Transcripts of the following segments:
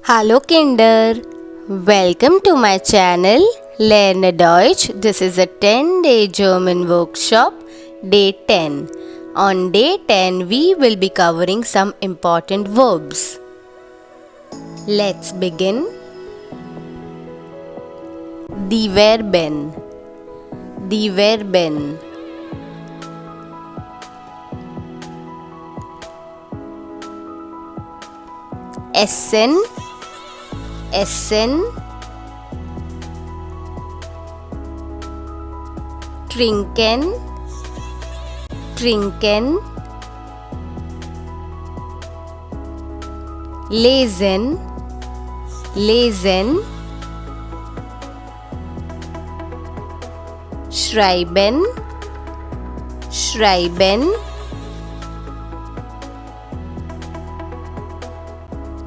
Hallo Kinder, welcome to my channel Lerne Deutsch. This is a 10-day German workshop, day 10. On day 10, we will be covering some important verbs. Let's begin. Die Verben. Die Verben. Essen, essen. Trinken, trinken. Lesen, lesen. Schreiben, schreiben.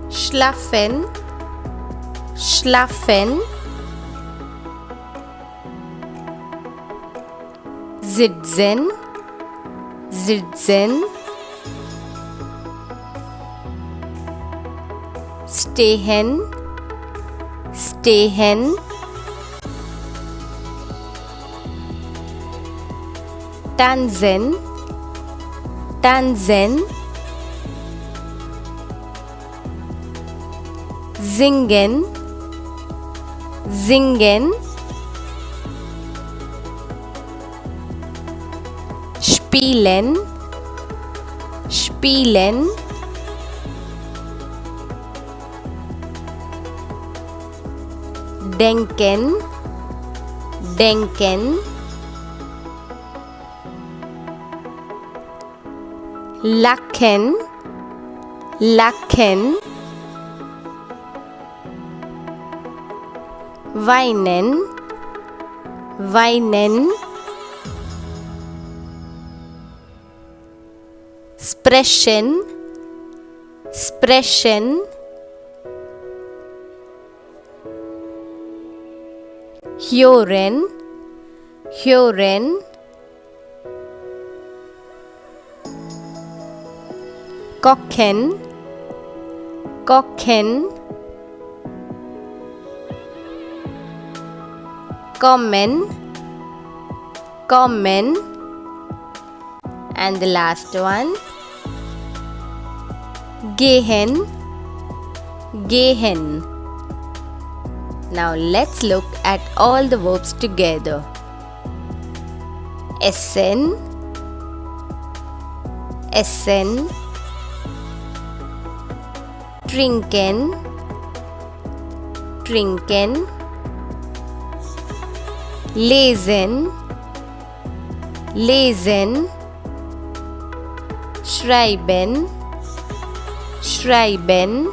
Schlafen, schlafen. Sitzen, sitzen. Stehen, stehen. Tanzen, tanzen. Singen, singen. Spielen, spielen. Denken, denken. Lachen, lachen. Weinen, weinen. Sprechen, sprechen. Hören, hören. Kochen, kochen. Kommen, kommen. And the last one, gehen, gehen. Now let's look at all the verbs together. Essen, essen. Trinken, trinken. Lesen, lesen. Schreiben, schreiben.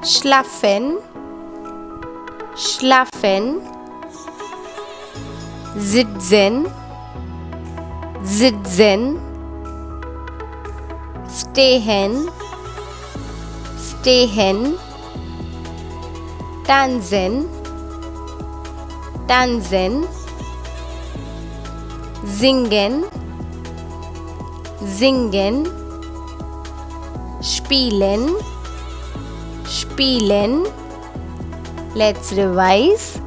Schlafen, schlafen. Sitzen, sitzen. Stehen, stehen. Tanzen, tanzen. Singen, singen. Spielen, spielen. Let's revise.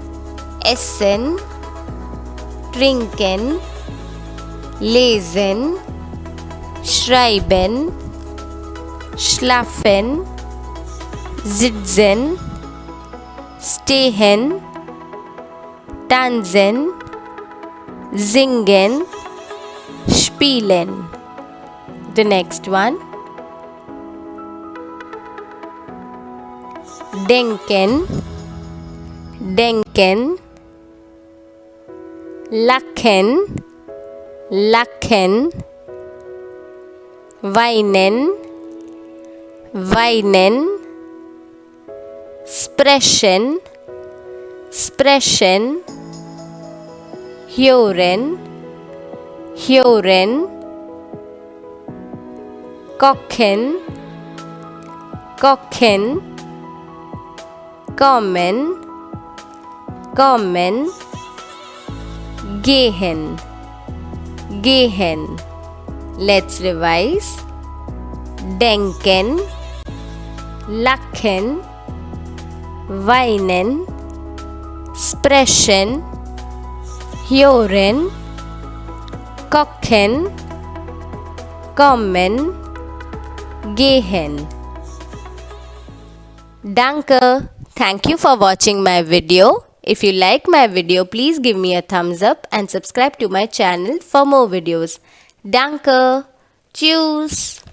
Essen, trinken. Lesen, schreiben. Schlafen, sitzen. Stehen, tanzen. Singen, spielen. The next one. Denken, denken. Lachen, lachen. Weinen, weinen. Sprechen, sprechen. Hören, hören. Kochen, kochen. Kommen, kommen. Gehen, gehen. Let's revise. Denken, lachen, weinen, sprechen, hören, kochen, kommen, gehen. Danke. Thank you for watching my video. If you like my video, please give me a thumbs up and subscribe to my channel for more videos. Danke. Tschüss.